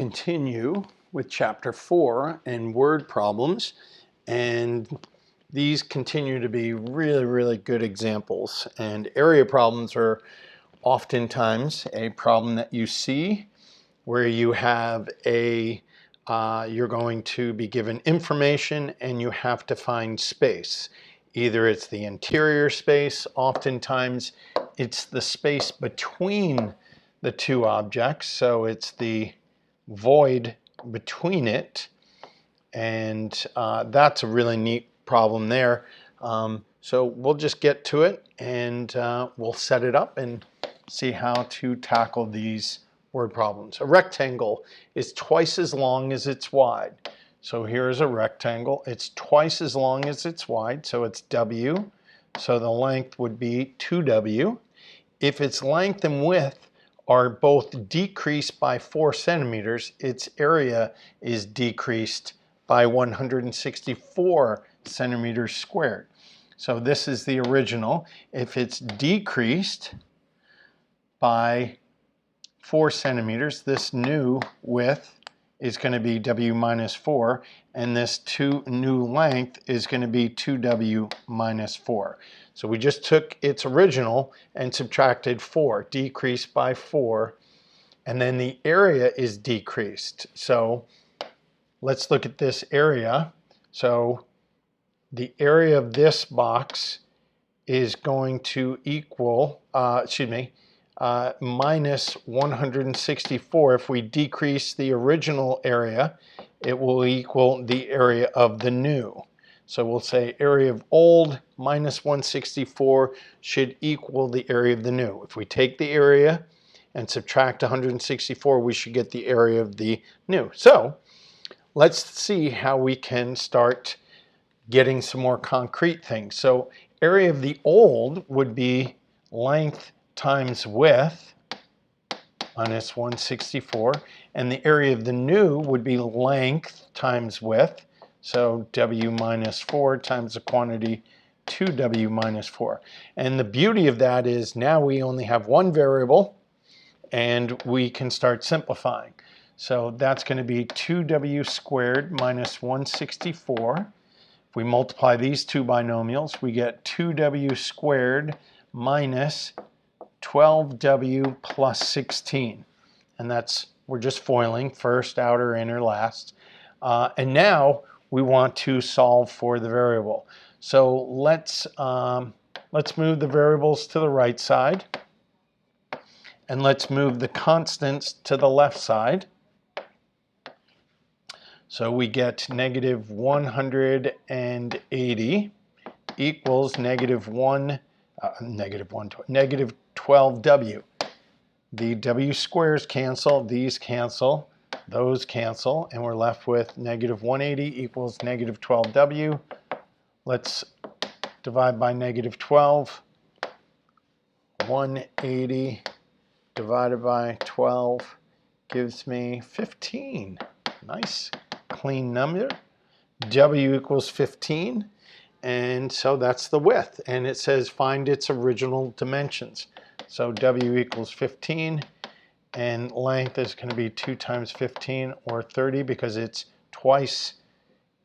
Continue with chapter 4 and word problems, and these continue to be really good examples. And area problems are oftentimes a problem that you see where you have you're going to be given information and you have to find space. Either it's the interior space, oftentimes it's the space between the two objects, so it's the void between it, and that's a really neat problem there. So we'll just get to it, and we'll set it up and see how to tackle these word problems. A rectangle is twice as long as it's wide. So here's a rectangle. It's twice as long as it's wide, so it's W. So the length would be 2W. If its length and width are both decreased by 4 centimeters, its area is decreased by 164 centimeters squared. So this is the original. If it's decreased by 4 centimeters, this new width is going to be W minus 4, and this new length is going to be 2W minus 4. So we just took its original and subtracted 4, decreased by 4, and then the area is decreased. So let's look at this area. So the area of this box is going to equal, minus 164. If we decrease the original area, it will equal the area of the new. So we'll say area of old minus 164 should equal the area of the new. If we take the area and subtract 164, we should get the area of the new. So let's see how we can start getting some more concrete things. So area of the old would be length times width minus 164, and the area of the new would be length times width, so W minus 4 times the quantity 2W minus 4. And the beauty of that is now we only have one variable and we can start simplifying. So that's going to be 2W squared minus 164. If we multiply these two binomials, we get 2W squared minus 12W plus 16. And we're just foiling, first, outer, inner, last. And now we want to solve for the variable. So let's move the variables to the right side, and let's move the constants to the left side. So we get negative 180 equals negative 12W. The W squares cancel, these cancel, those cancel, and we're left with negative 180 equals negative 12W. Let's divide by negative 12. 180 divided by 12 gives me 15. Nice, clean number. W equals 15. And so that's the width. And it says find its original dimensions. So W equals 15. And length is going to be 2 times 15, or 30, because it's twice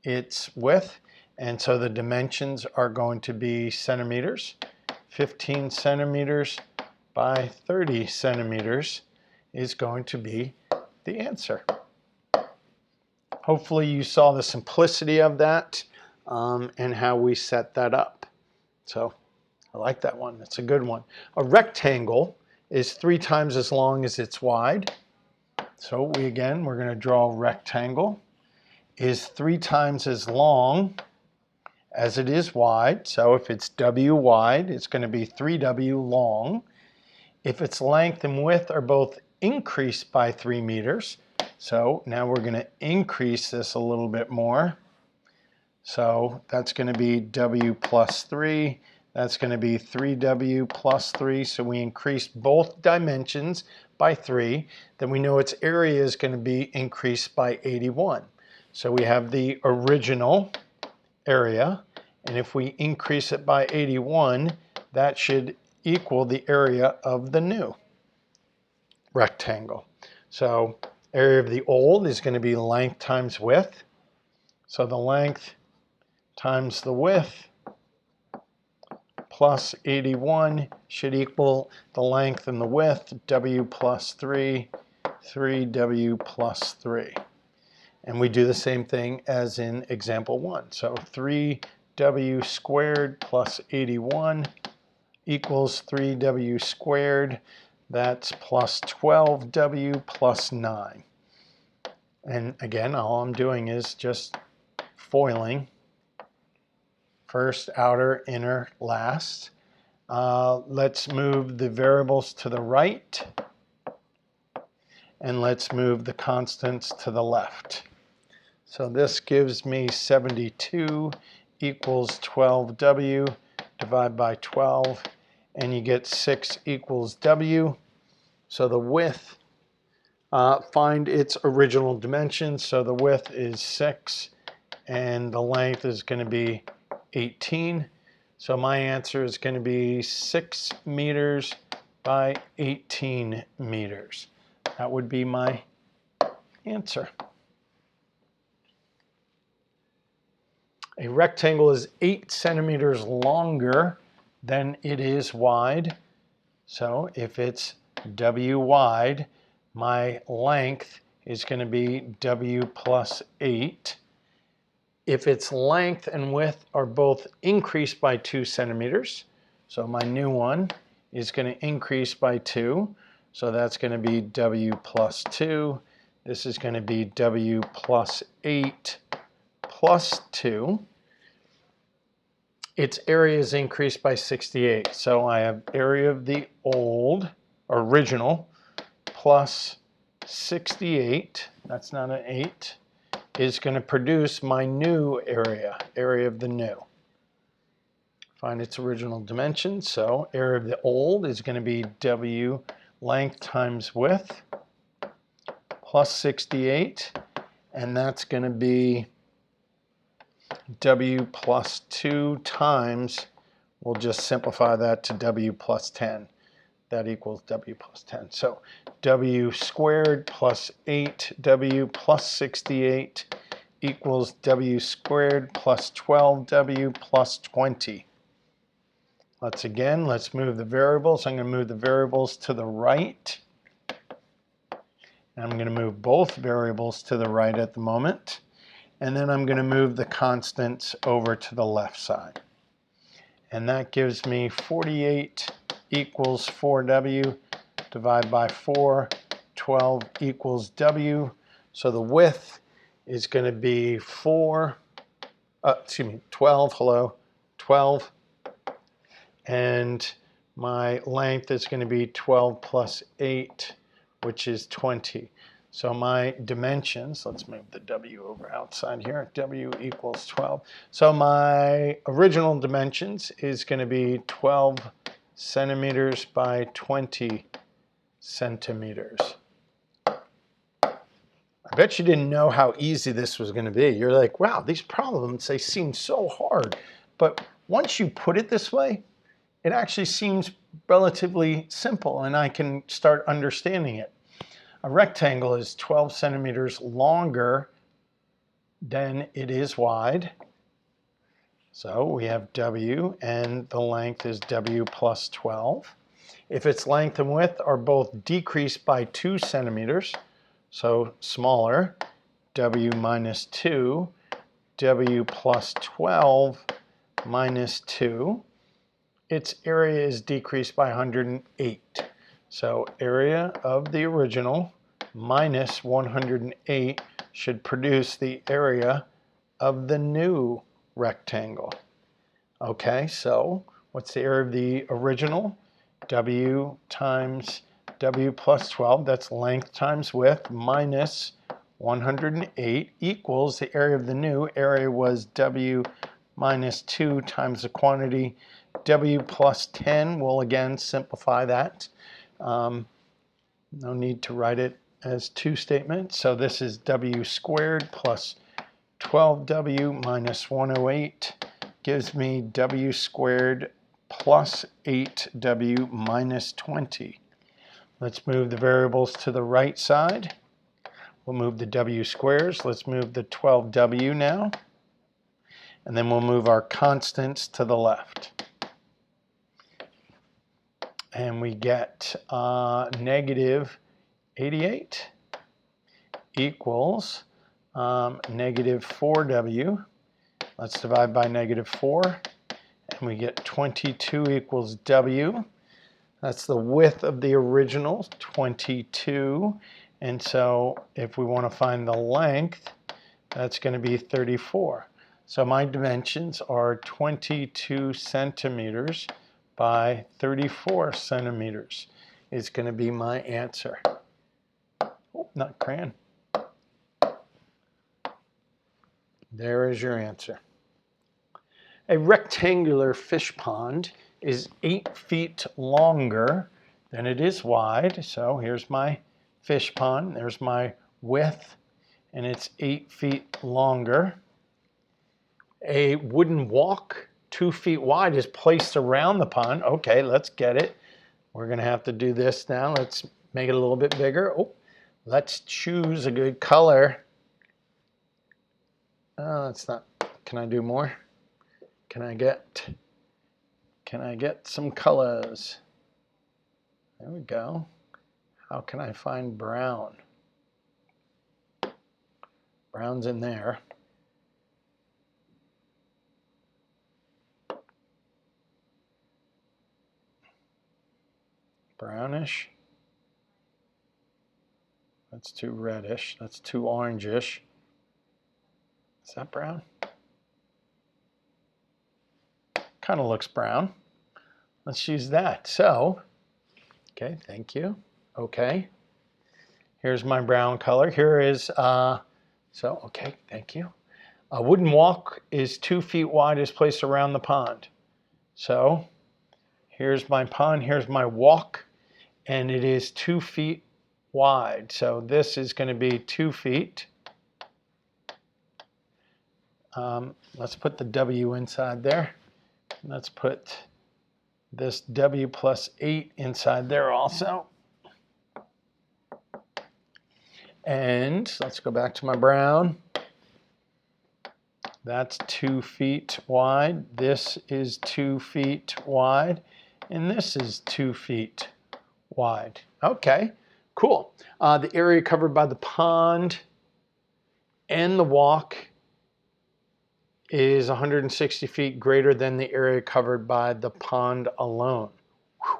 its width. And so the dimensions are going to be centimeters. 15 centimeters by 30 centimeters is going to be the answer. Hopefully you saw the simplicity of that and how we set that up. So I like that one. That's a good one. A rectangle is 3 times as long as it's wide. So we're going to draw a rectangle. Is 3 times as long as it is wide. So if it's W wide, it's going to be 3W long. If its length and width are both increased by 3 meters, so now we're going to increase this a little bit more. So that's going to be W plus 3. That's going to be 3W plus 3. So we increase both dimensions by 3. Then we know its area is going to be increased by 81. So we have the original area. And if we increase it by 81, that should equal the area of the new rectangle. So Area of the old is going to be length times width. So the length times the width plus 81 should equal the length and the width, W plus 3, 3W plus 3. And we do the same thing as in example 1. So 3W squared plus 81 equals 3W squared. That's plus 12W plus 9. And again, all I'm doing is just foiling. First, outer, inner, last. Let's move the variables to the right. And let's move the constants to the left. So this gives me 72 equals 12W. Divide by 12. And you get 6 equals W. So the width, find its original dimensions. So the width is 6 and the length is going to be 18. So my answer is going to be 6 meters by 18 meters. That would be my answer. A rectangle is 8 centimeters longer than it is wide. So if it's W wide, my length is going to be W plus 8. If its length and width are both increased by 2 centimeters, so my new one is going to increase by 2. So that's going to be W plus 2. This is going to be W plus 8 plus 2. Its area is increased by 68. So I have area of the old, original, plus 68, that's not an 8, is going to produce my new area, area of the new. Find its original dimensions. So area of the old is going to be W length times width plus 68. And that's going to be W plus 2 times, we'll just simplify that to W plus 10. That equals W plus 10. So W squared plus 8W plus 68 equals W squared plus 12W plus 20. Let's move the variables. I'm going to move the variables to the right. I'm going to move both variables to the right at the moment. And then I'm going to move the constants over to the left side. And that gives me 48 equals 4W. Divide by 4. 12 equals W. So the width is going to be 12, 12. And my length is going to be 12 plus 8, which is 20. So my dimensions, let's move the W over outside here. W equals 12. So my original dimensions is going to be 12 centimeters by 20 centimeters. I bet you didn't know how easy this was going to be. You're like, wow, these problems, they seem so hard. But once you put it this way, it actually seems relatively simple, and I can start understanding it. A rectangle is 12 centimeters longer than it is wide. So we have W, and the length is W plus 12. If its length and width are both decreased by 2 centimeters, so smaller, W minus 2, W plus 12 minus 2, its area is decreased by 108. So area of the original minus 108 should produce the area of the new rectangle. Okay, so what's the area of the original? W times W plus 12, that's length times width, minus 108 equals the area of the new. Area was W minus 2 times the quantity W plus 10. We'll again simplify that. No need to write it as two statements. So this is W squared plus 12W minus 108 gives me W squared plus 8W minus 20. Let's move the variables to the right side. We'll move the W squares. Let's move the 12W now. And then we'll move our constants to the left. And we get negative 88 equals negative 4W. Let's divide by negative 4. And we get 22 equals W. That's the width of the original, 22. And so if we want to find the length, that's going to be 34. So my dimensions are 22 centimeters by 34 centimeters is going to be my answer. Oh, not crayon. There is your answer. A rectangular fish pond is 8 feet longer than it is wide. So here's my fish pond. There's my width, and it's 8 feet longer. A wooden walk 2 feet wide is placed around the pond. Okay, let's get it. We're going to have to do this now. Let's make it a little bit bigger. Oh, let's choose a good color. That's not. Can I do more? Can I get some colors? There we go. How can I find brown? Brown's in there. Brownish. That's too reddish. That's too orangish. Is that brown? Kind of looks brown. Let's use that. So, okay, thank you. Okay. Here's my brown color. Here is, okay, thank you. A wooden walk is 2 feet wide, is placed around the pond. So, here's my pond, here's my walk, and it is 2 feet wide. So this is going to be 2 feet. Let's put the W inside there. Let's put this W plus 8 inside there also. And let's go back to my brown. That's 2 feet wide. This is 2 feet wide. And this is 2 feet wide. Okay, cool. The area covered by the pond and the walk is 160 feet greater than the area covered by the pond alone. Whew.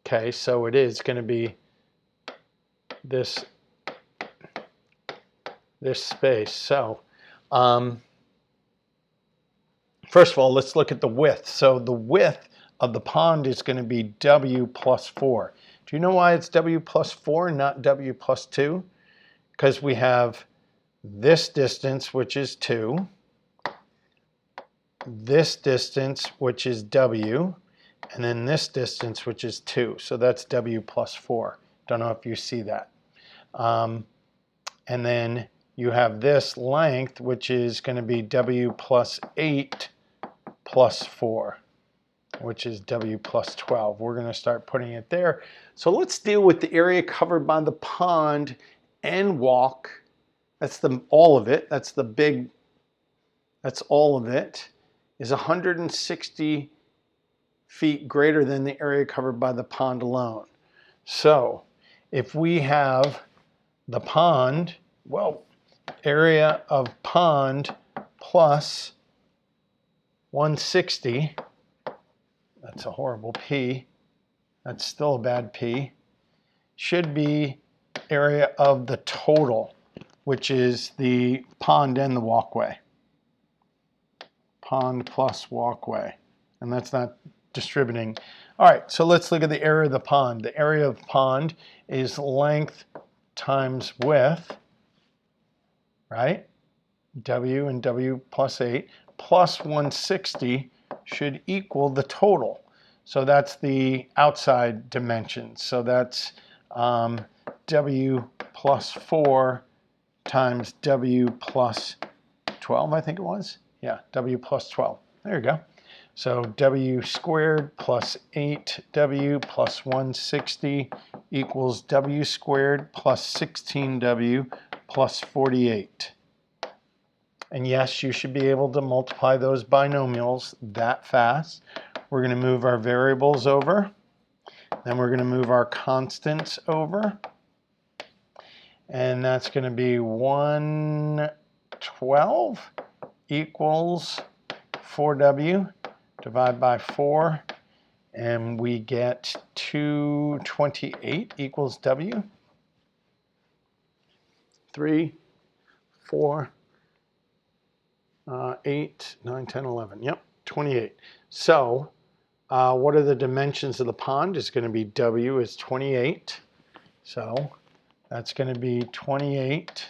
Okay, so it is going to be this space. So first of all, let's look at the width. So the width of the pond is going to be W plus 4. Do you know why it's W plus 4, not W plus 2? Because we have this distance, which is 2, this distance, which is W, and then this distance, which is 2. So that's W plus 4. Don't know if you see that. And then you have this length, which is going to be W plus 8 plus 4, which is W plus 12. We're going to start putting it there. So let's deal with the area covered by the pond and walk. That's all of it. That's the big, that's all of it, is 160 feet greater than the area covered by the pond alone. So if we have the pond, well, area of pond plus 160, that's a horrible P, that's still a bad P, should be area of the total, which is the pond and the walkway. Pond plus walkway. And that's not distributing. All right, so let's look at the area of the pond. The area of the pond is length times width, right? W and W plus 8 plus 160 should equal the total. So that's the outside dimension. So that's W plus 4 times W plus 12, I think it was. Yeah, W plus 12. There you go. So w squared plus 8w plus 160 equals w squared plus 16w plus 48. And yes, you should be able to multiply those binomials that fast. We're going to move our variables over. Then we're going to move our constants over. And that's going to be 112 equals 4w. Divide by 4. And we get 228 equals w. 3, 4, 8, 9, 10, 11. Yep, 28. So what are the dimensions of the pond? It's going to be w is 28. So that's going to be 28.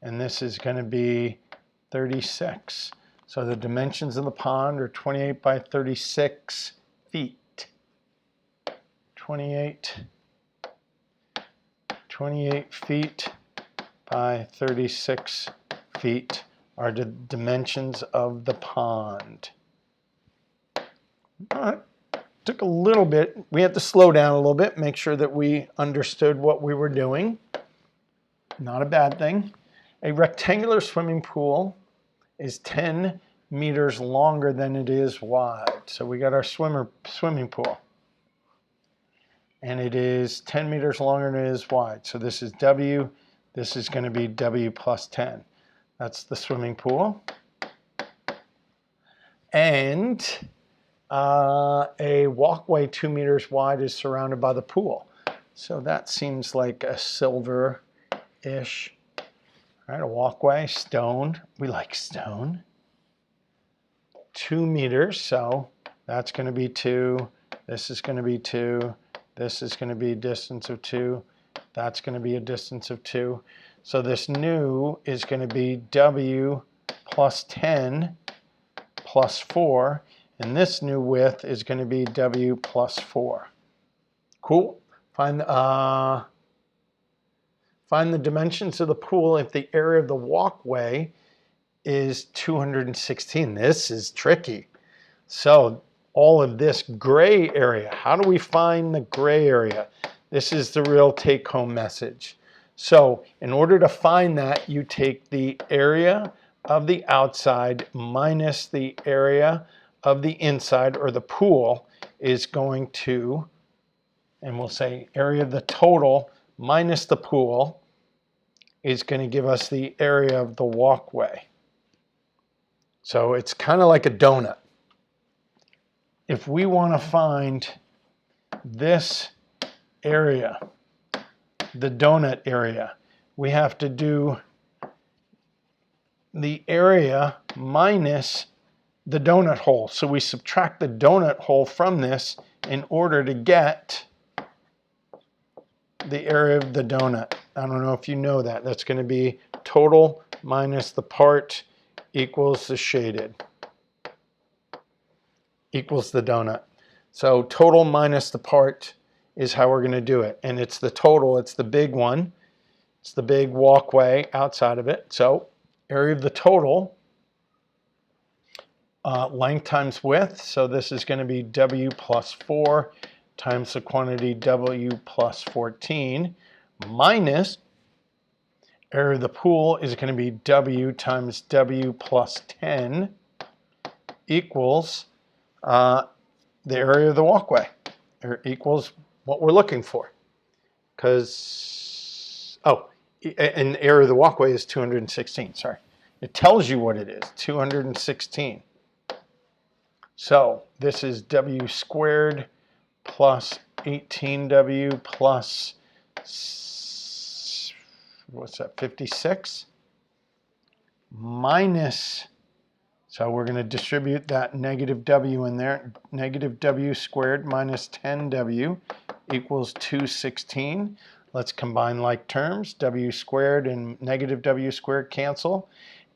And this is going to be 36. So the dimensions of the pond are 28 by 36 feet. 28 feet by 36 feet are the dimensions of the pond. All right. Took a little bit. We had to slow down a little bit, make sure that we understood what we were doing. Not a bad thing. A rectangular swimming pool is 10 meters longer than it is wide. So we got our swimming pool. And it is 10 meters longer than it is wide. So this is W. This is going to be W plus 10. That's the swimming pool. And a walkway 2 meters wide is surrounded by the pool. So that seems like a silver-ish. All right, a walkway, stone. We like stone. 2 meters, so that's going to be 2. This is going to be 2. This is going to be a distance of 2. That's going to be a distance of 2. So this new is going to be W plus 10 plus 4. And this new width is going to be W plus 4. Cool. Find the dimensions of the pool if the area of the walkway is 216. This is tricky. So all of this gray area, how do we find the gray area? This is the real take-home message. So in order to find that, you take the area of the outside minus the area of the inside, or the pool is going to, and we'll say area of the total minus the pool is going to give us the area of the walkway. So it's kind of like a donut. If we want to find this area, the donut area, we have to do the area minus the donut hole. So we subtract the donut hole from this in order to get the area of the donut. I don't know if you know that. That's going to be total minus the part equals the shaded. Equals the donut. So total minus the part is how we're going to do it. And it's the total, it's the big one. It's the big walkway outside of it. So area of the total, length times width. So this is going to be W plus 4 times the quantity W plus 14 minus area of the pool is going to be W times W plus 10 equals the area of the walkway, or equals what we're looking for. Because, and the area of the walkway is 216, sorry. It tells you what it is, 216. So this is W squared plus 18W plus, what's that, 56? Minus, so we're going to distribute that negative W in there. Negative W squared minus 10W equals 216. Let's combine like terms. W squared and negative W squared cancel.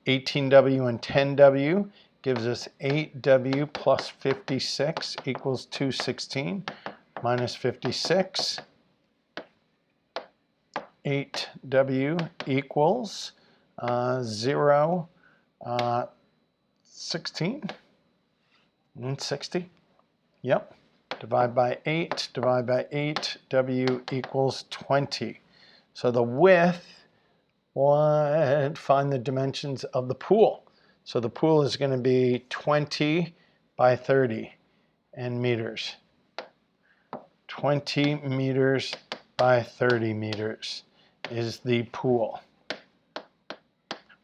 18W and 10W gives us 8W plus 56 equals 216 minus 56. 8W equals 0, 16. 60? Yep. Divide by 8, divide by 8, W equals 20. So the width, find the dimensions of the pool. So the pool is going to be 20 by 30 in meters. 20 meters by 30 meters is the pool.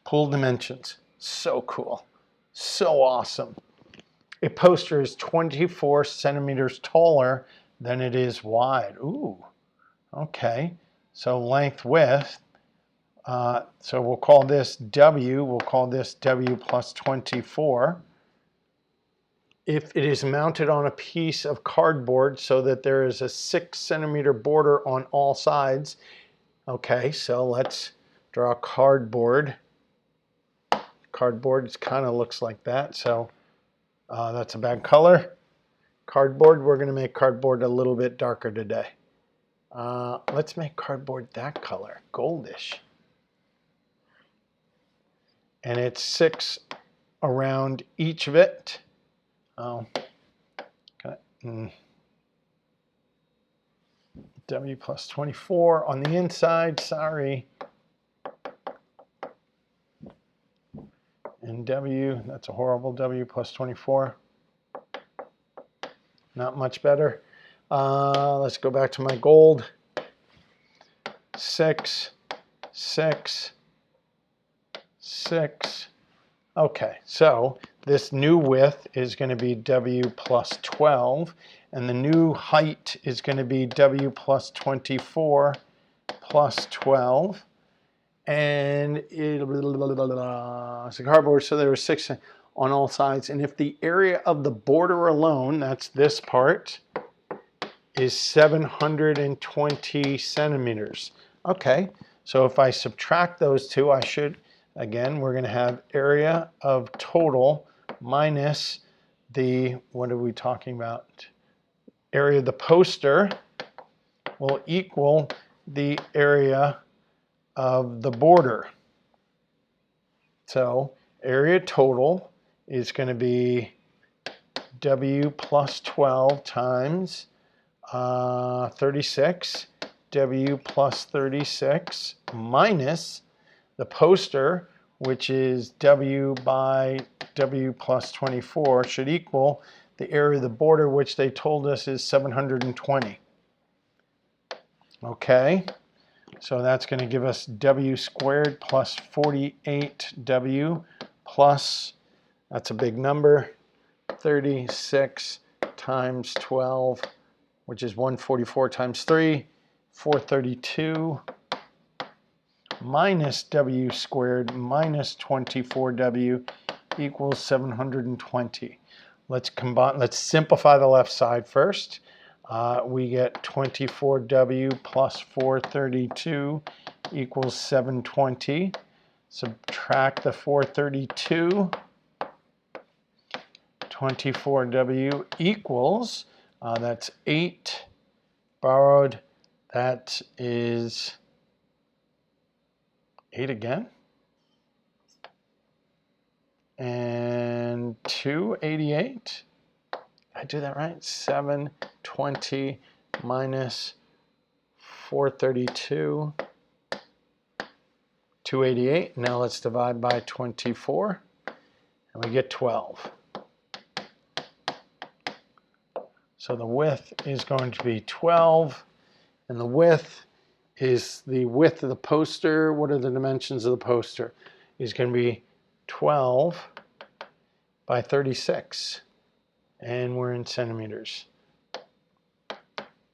Pool dimensions. So cool. So awesome. A poster is 24 centimeters taller than it is wide. Ooh, okay. So length width. So we'll call this W. We'll call this W plus 24. If it is mounted on a piece of cardboard so that there is a 6 centimeter border on all sides. Okay, so let's draw cardboard. Cardboard kind of looks like that, so that's a bad color. Cardboard, we're going to make cardboard a little bit darker today. Let's make cardboard that color, goldish. And it's 6 around each of it. Oh, okay. W plus 24 on the inside, sorry. And W, that's a horrible W plus 24. Not much better. Let's go back to my gold. 6, 6, 6. Okay, so this new width is going to be W plus 12, and the new height is going to be W plus 24 plus 12. And it's a cardboard, so there were 6 on all sides. And if the area of the border alone, that's this part, is 720 centimeters. Okay, so if I subtract those two, I should, again, we're going to have area of total minus the, what are we talking about? Area of the poster will equal the area of the border. So area total is going to be W plus 12 times 36, W plus 36 minus the poster, which is W by W plus 24, should equal the area of the border, which they told us is 720. Okay, so that's going to give us W squared plus 48W plus, that's a big number, 36 times 12, which is 144 times 3, 432, minus W squared minus 24W equals 720. Let's combine, let's simplify the left side first. We get 24W plus 432 equals 720. Subtract the 432. 24W equals, that's 8 borrowed, that is 8 again. And 288. Did I do that right? 720 minus 432. 288. Now let's divide by 24. And we get 12. So the width is going to be 12. And the width is the width of the poster. What are the dimensions of the poster? Is going to be 12 by 36. And we're in centimeters.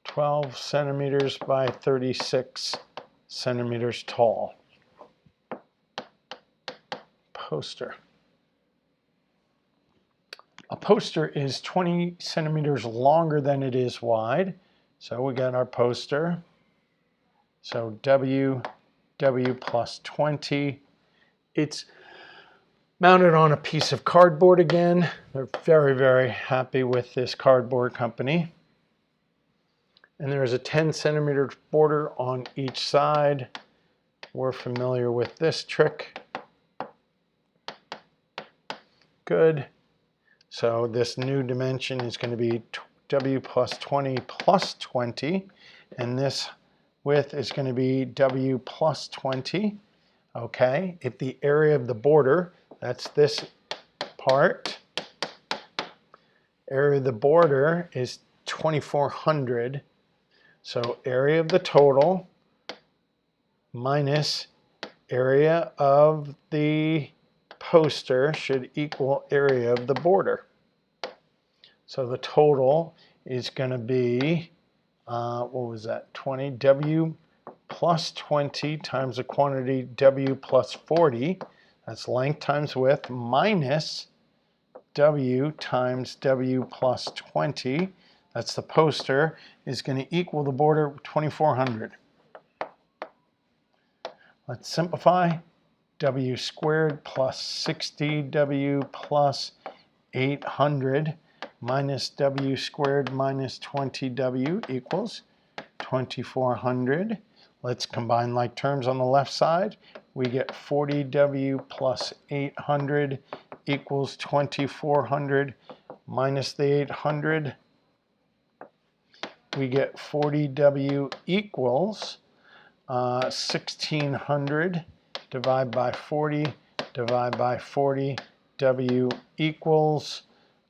12 centimeters by 36 centimeters tall. Poster. A poster is 20 centimeters longer than it is wide. So we got our poster. So W plus 20. It's mounted on a piece of cardboard again. They're very, very happy with this cardboard company. And there's a 10 centimeter border on each side. We're familiar with this trick. Good. So this new dimension is going to be W plus 20 plus 20. And this width is going to be W plus 20. Okay, if the area of the border, that's this part, area of the border is 2400. So area of the total minus area of the poster should equal area of the border. So the total is going to be, what was that, 20, W plus 20 times the quantity W plus 40, that's length times width, minus W times W plus 20, that's the poster, is going to equal the border 2400. Let's simplify. W squared plus 60W plus 800 minus W squared minus 20W equals 2400. Let's combine like terms on the left side. We get 40W plus 800 equals 2400 minus the 800. We get 40W equals 1600 divide by 40, divide by 40, W equals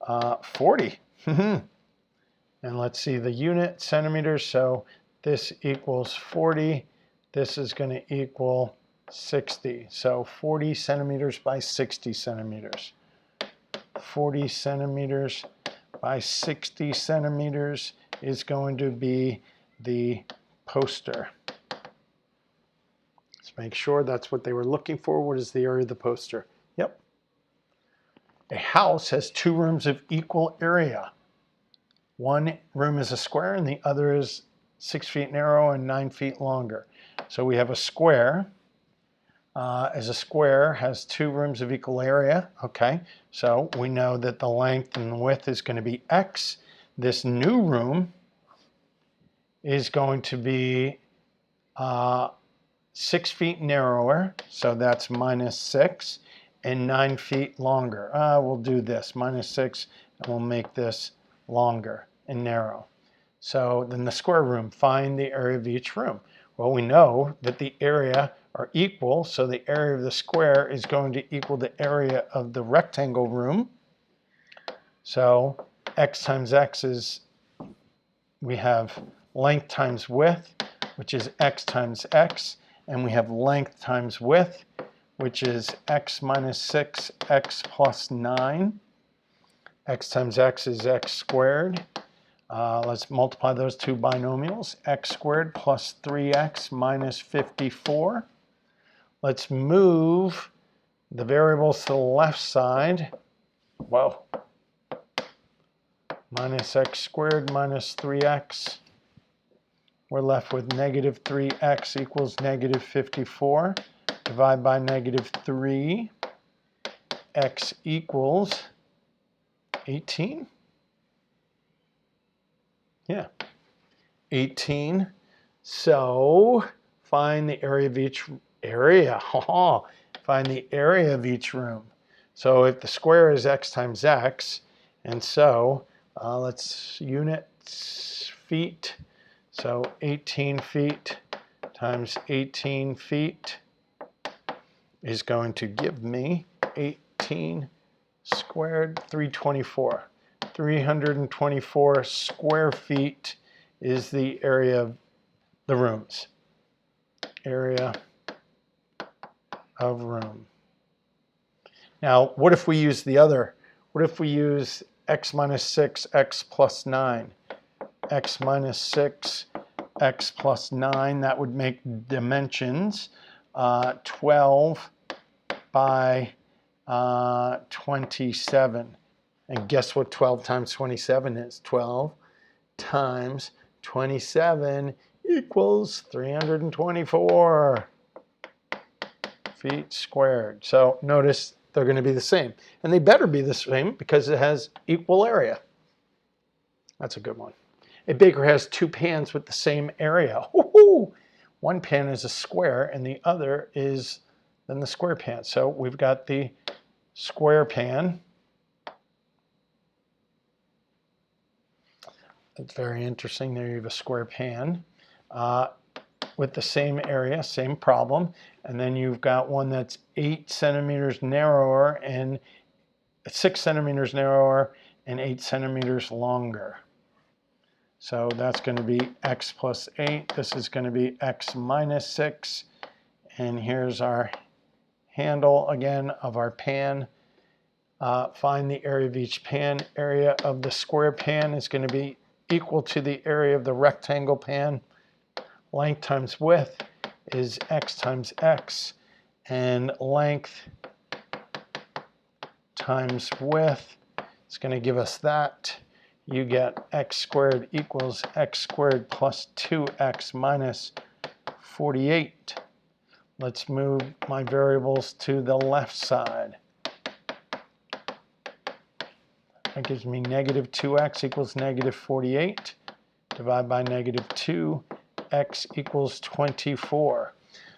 40. And let's see the unit, centimeters, so this equals 40. This is going to equal 60. So 40 centimeters by 60 centimeters. 40 centimeters by 60 centimeters is going to be the poster. Let's make sure that's what they were looking for. What is the area of the poster? Yep. A house has two rooms of equal area. One room is a square and the other is 6 feet narrow and 9 feet longer. So we have a square. As a square has two rooms of equal area. Okay, so we know that the length and the width is going to be X. This new room is going to be 6 feet narrower, so that's minus 6, and 9 feet longer. We'll do this, minus 6, and we'll make this longer and narrow. So then the square room, find the area of each room. Well, we know that the area are equal, so the area of the square is going to equal the area of the rectangle room. So X times X is, we have length times width, which is X times X, and we have length times width, which is X minus 6, X plus 9. X times X is X squared. Let's multiply those two binomials. X squared plus 3X minus 54. Let's move the variables to the left side. Whoa. Minus X squared minus 3X. We're left with negative 3X equals negative 54. Divide by negative 3. X equals 18. Yeah, 18. So find the area of each area. Find the area of each room. So if the square is X times X, and so let's units feet. So 18 feet times 18 feet is going to give me 18 squared, 324. 324 square feet is the area of the rooms. Area of room. Now, what if we use the other? What if we use X minus 6, X plus 9? X minus 6, X plus 9, that would make dimensions 12 by 27. And guess what 12 times 27 is? 12 times 27 equals 324 feet squared. So notice they're going to be the same. And they better be the same because it has equal area. That's a good one. A baker has two pans with the same area. Woo-hoo! One pan is a square and the other is then the square pan. So we've got the square pan. It's very interesting. There you have a square pan with the same area, same problem. And then you've got one that's 8 centimeters narrower and 6 centimeters narrower and 8 centimeters longer. So that's going to be x plus 8. This is going to be x minus 6. And here's our handle again of our pan. Find the area of each pan. Area of the square pan is going to be equal to the area of the rectangle pan. Length times width is x times x. And length times width is going to give us that. You get x squared equals x squared plus 2x minus 48. Let's move my variables to the left side. That gives me negative 2x equals negative 48. Divide by negative 2, x equals 24.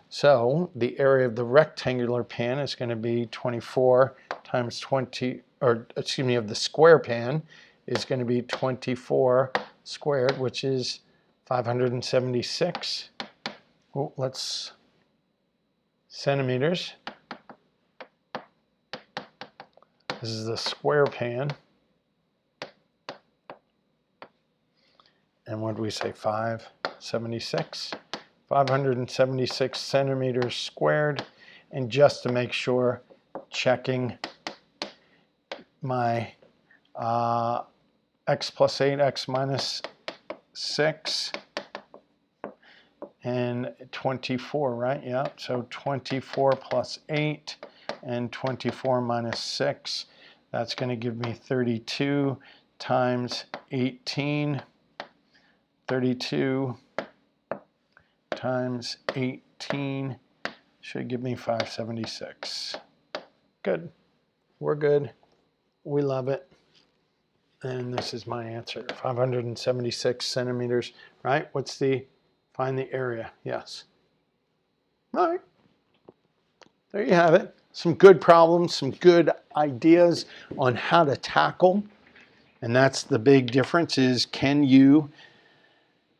So the area of the rectangular pan is going to be 24 times 20, or excuse me, of the square pan is going to be 24 squared, which is 576. Oh, let's centimeters. This is the square pan. And what did we say? 576. 576 centimeters squared. And just to make sure, checking my x plus 8, x minus 6, and 24, right? Yeah, so 24 plus 8 and 24 minus 6. That's going to give me 32 times 18. 32 times 18 should give me 576. Good. We're good. We love it. And this is my answer, 576 centimeters, right? Find the area, yes. All right. There you have it. Some good problems, some good ideas on how to tackle. And that's the big difference is, can you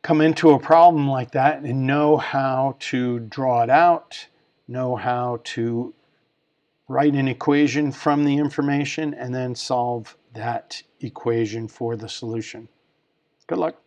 come into a problem like that and know how to draw it out, know how to write an equation from the information, and then solve that equation for the solution. Good luck.